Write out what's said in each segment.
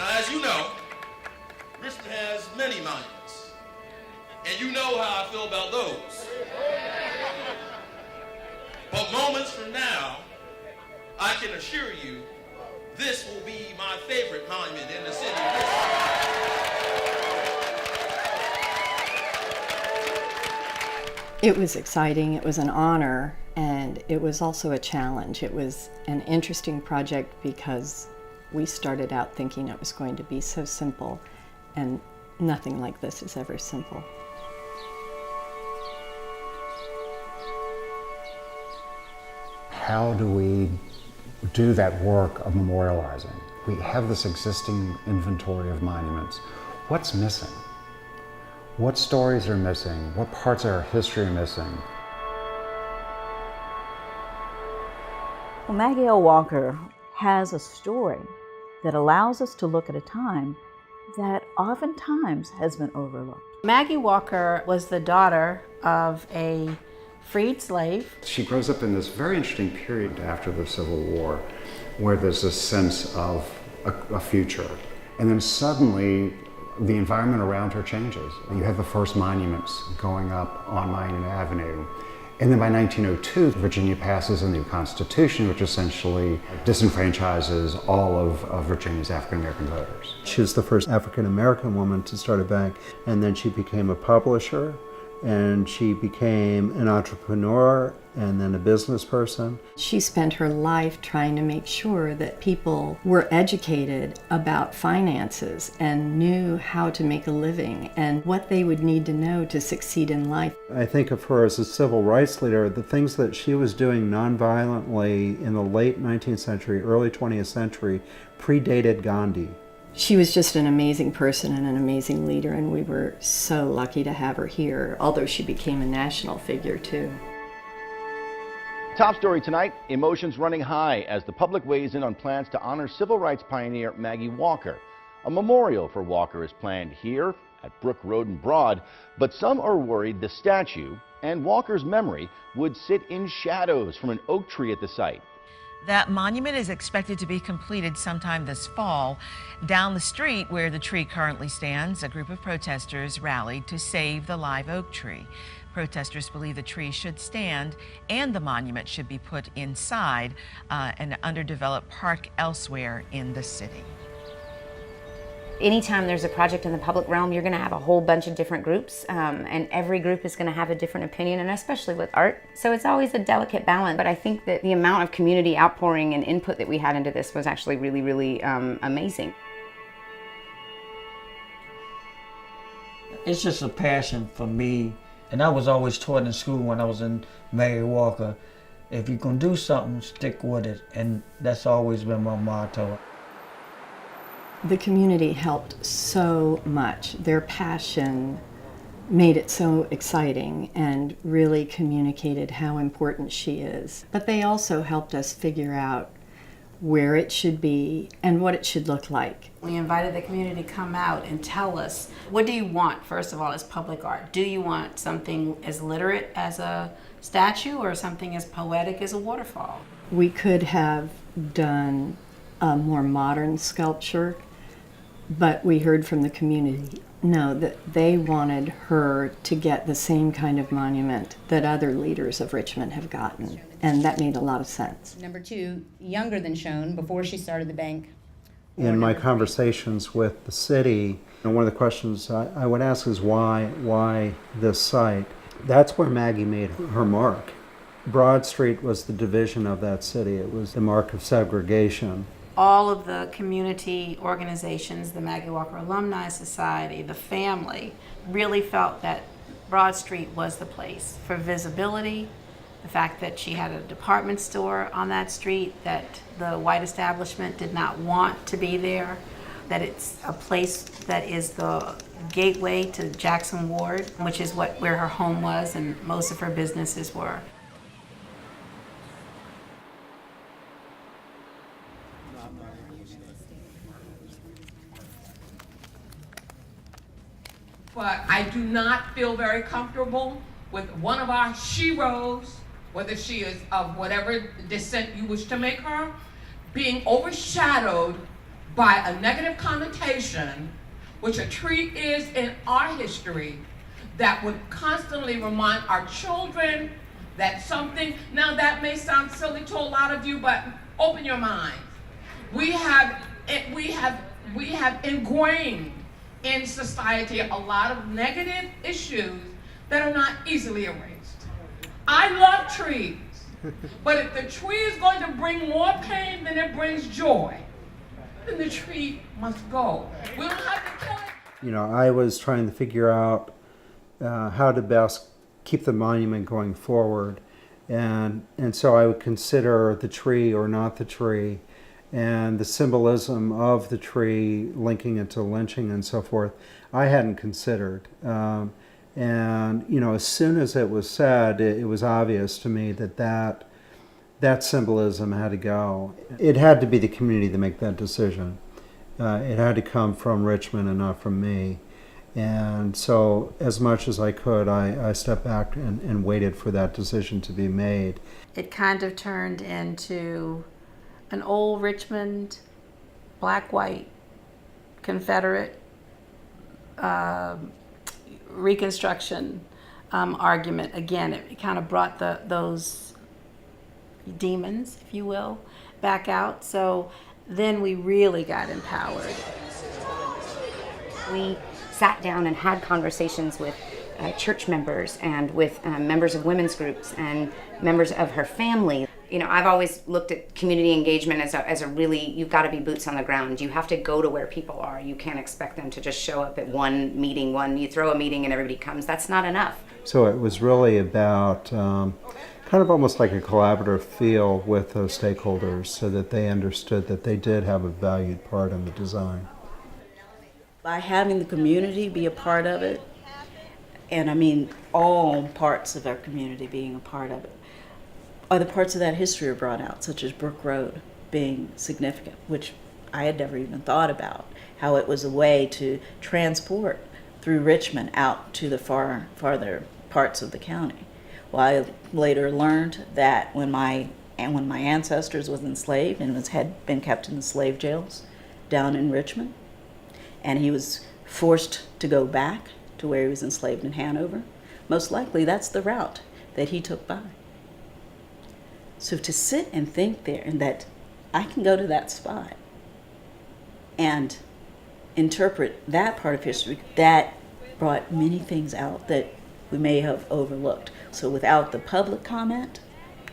Now, as you know, Richmond has many monuments, and you know how I feel about those. But moments from now, I can assure you, this will be my favorite monument in the city of Richmond. It was exciting, it was an honor, and it was also a challenge. It was an interesting project because we started out thinking it was going to be so simple, and nothing like this is ever simple. How do we do that work of memorializing? We have this existing inventory of monuments. What's missing? What stories are missing? What parts of our history are missing? Well, Maggie L. Walker has a story that allows us to look at a time that oftentimes has been overlooked. Maggie Walker was the daughter of a freed slave. She grows up in this very interesting period after the Civil War where there's a sense of a future. And then suddenly the environment around her changes. You have the first monuments going up on Monument Avenue. And then by 1902, Virginia passes a new constitution, which essentially disenfranchises all of Virginia's African-American voters. She was the first African-American woman to start a bank, and then she became a publisher, and she became an entrepreneur, and then a business person. She spent her life trying to make sure that people were educated about finances and knew how to make a living and what they would need to know to succeed in life. I think of her as a civil rights leader. The things that she was doing nonviolently in the late 19th century, early 20th century, predated Gandhi. She was just an amazing person and an amazing leader, and we were so lucky to have her here, although she became a national figure too. Top story tonight, emotions running high as the public weighs in on plans to honor civil rights pioneer Maggie Walker. A memorial for Walker is planned here at Brook Road and Broad, but some are worried the statue and Walker's memory would sit in shadows from an oak tree at the site. That monument is expected to be completed sometime this fall. Down the street where the tree currently stands, a group of protesters rallied to save the live oak tree. Protesters believe the tree should stand and the monument should be put inside an underdeveloped park elsewhere in the city. Anytime there's a project in the public realm, you're going to have a whole bunch of different groups, and every group is going to have a different opinion, and especially with art. So it's always a delicate balance, but I think that the amount of community outpouring and input that we had into this was actually really, really amazing. It's just a passion for me, and I was always taught in school when I was in Maggie Walker, if you're going to do something, stick with it, and that's always been my motto. The community helped so much. Their passion made it so exciting and really communicated how important she is. But they also helped us figure out where it should be and what it should look like. We invited the community to come out and tell us, what do you want, first of all, as public art? Do you want something as literate as a statue or something as poetic as a waterfall? We could have done a more modern sculpture, but we heard from the community, no, that they wanted her to get the same kind of monument that other leaders of Richmond have gotten, and that made a lot of sense. Number two, younger than shown before she started the bank. In my conversations with the city, one of the questions I would ask is why this site? That's where Maggie made her mark. Broad Street was the division of that city. It was the mark of segregation. All of the community organizations, the Maggie Walker Alumni Society, the family, really felt that Broad Street was the place for visibility, the fact that she had a department store on that street, that the white establishment did not want to be there, that it's a place that is the gateway to Jackson Ward, which is where her home was and most of her businesses were. But I do not feel very comfortable with one of our sheroes, whether she is of whatever descent you wish to make her, being overshadowed by a negative connotation, which a tree is in our history, that would constantly remind our children that something, now that may sound silly to a lot of you, but open your minds. We have ingrained in society a lot of negative issues that are not easily erased. I love trees, but if the tree is going to bring more pain than it brings joy, then the tree must go. We don't have to kill it. You know, I was trying to figure out how to best keep the monument going forward. And so I would consider the tree or not the tree, and the symbolism of the tree linking it to lynching and so forth, I hadn't considered. And, you know, as soon as it was said, it was obvious to me that symbolism had to go. It had to be the community to make that decision. It had to come from Richmond and not from me. And so as much as I could, I stepped back and waited for that decision to be made. It kind of turned into an old Richmond, black-white, Confederate Reconstruction argument. Again, it kind of brought those demons, if you will, back out. So then we really got empowered. We sat down and had conversations with church members and with members of women's groups and members of her family. You know, I've always looked at community engagement as a really, you've got to be boots on the ground. You have to go to where people are. You can't expect them to just show up at one meeting, you throw a meeting and everybody comes. That's not enough. So it was really about kind of almost like a collaborative feel with those stakeholders so that they understood that they did have a valued part in the design. By having the community be a part of it, and I mean all parts of our community being a part of it, other parts of that history are brought out, such as Brook Road being significant, which I had never even thought about, how it was a way to transport through Richmond out to the farther parts of the county. Well, I later learned that when my ancestors was enslaved and had been kept in the slave jails down in Richmond, and he was forced to go back to where he was enslaved in Hanover, most likely that's the route that he took by. So to sit and think there and that I can go to that spot and interpret that part of history, that brought many things out that we may have overlooked. So without the public comment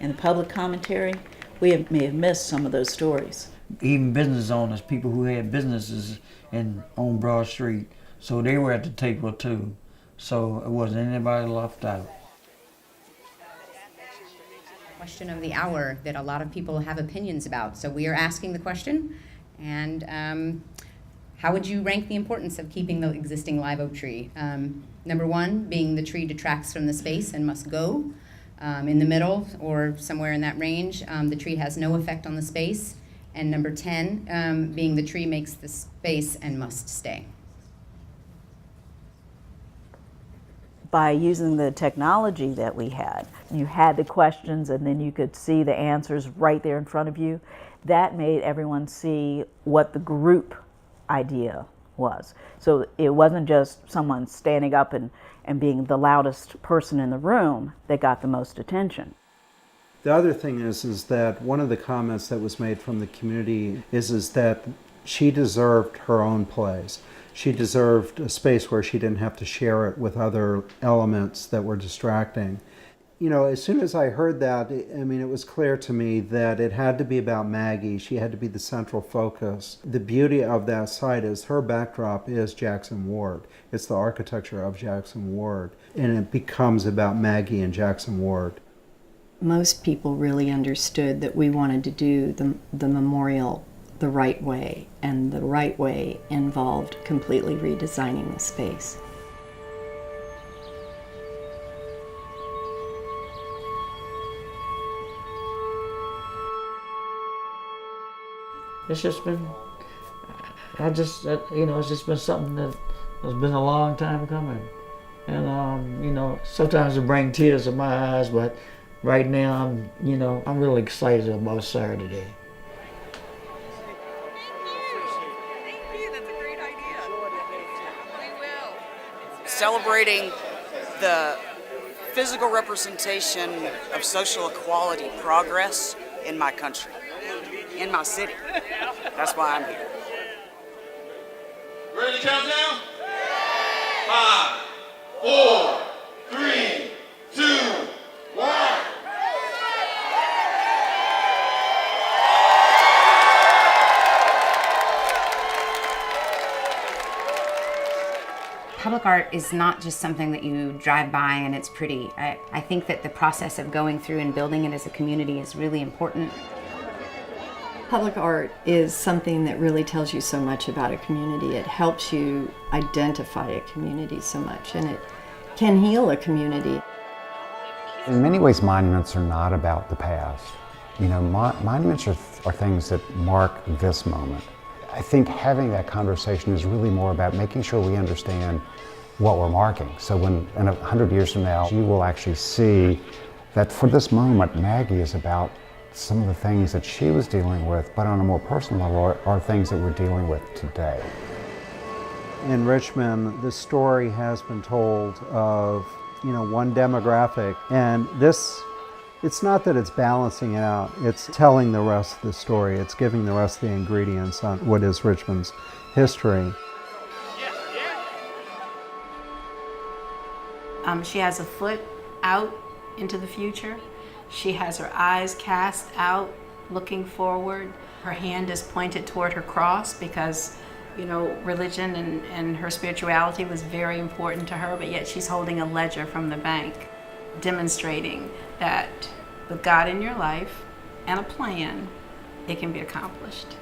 and the public commentary, we may have missed some of those stories. Even business owners, people who had businesses on Broad Street, so they were at the table too. So it wasn't anybody left out. Question of the hour that a lot of people have opinions about. So we are asking the question, and how would you rank the importance of keeping the existing live oak tree? Number one, being the tree detracts from the space and must go. In the middle, or somewhere in that range, the tree has no effect on the space. And number 10, being the tree makes the space and must stay. By using the technology that we had, you had the questions and then you could see the answers right there in front of you. That made everyone see what the group idea was. So it wasn't just someone standing up and being the loudest person in the room that got the most attention. The other thing is that one of the comments that was made from the community is that she deserved her own place. She deserved a space where she didn't have to share it with other elements that were distracting. You know, as soon as I heard that, I mean, it was clear to me that it had to be about Maggie. She had to be the central focus. The beauty of that site is her backdrop is Jackson Ward. It's the architecture of Jackson Ward. And it becomes about Maggie and Jackson Ward. Most people really understood that we wanted to do the memorial the right way, and the right way involved completely redesigning the space. It's just been, it's just been something that has been a long time coming. And, sometimes it brings tears to my eyes, but right now, I'm really excited about Saturday. that's a great idea. We will. Celebrating the physical representation of social equality progress in my country, in my city. That's why I'm here. Ready to count down? 5, 4, 3, 2, 1. Public art is not just something that you drive by and it's pretty. I think that the process of going through and building it as a community is really important. Public art is something that really tells you so much about a community. It helps you identify a community so much, and it can heal a community. In many ways, monuments are not about the past. You know, monuments are things that mark this moment. I think having that conversation is really more about making sure we understand what we're marking. So when, in 100 years from now, you will actually see that for this moment, Maggie is about some of the things that she was dealing with, but on a more personal level are things that we're dealing with today. In Richmond, the story has been told of, one demographic, and it's not that it's balancing it out, it's telling the rest of the story. It's giving the rest of the ingredients on what is Richmond's history. She has a foot out into the future. She has her eyes cast out, looking forward. Her hand is pointed toward her cross because, religion and her spirituality was very important to her, but yet she's holding a ledger from the bank, demonstrating that with God in your life and a plan, it can be accomplished.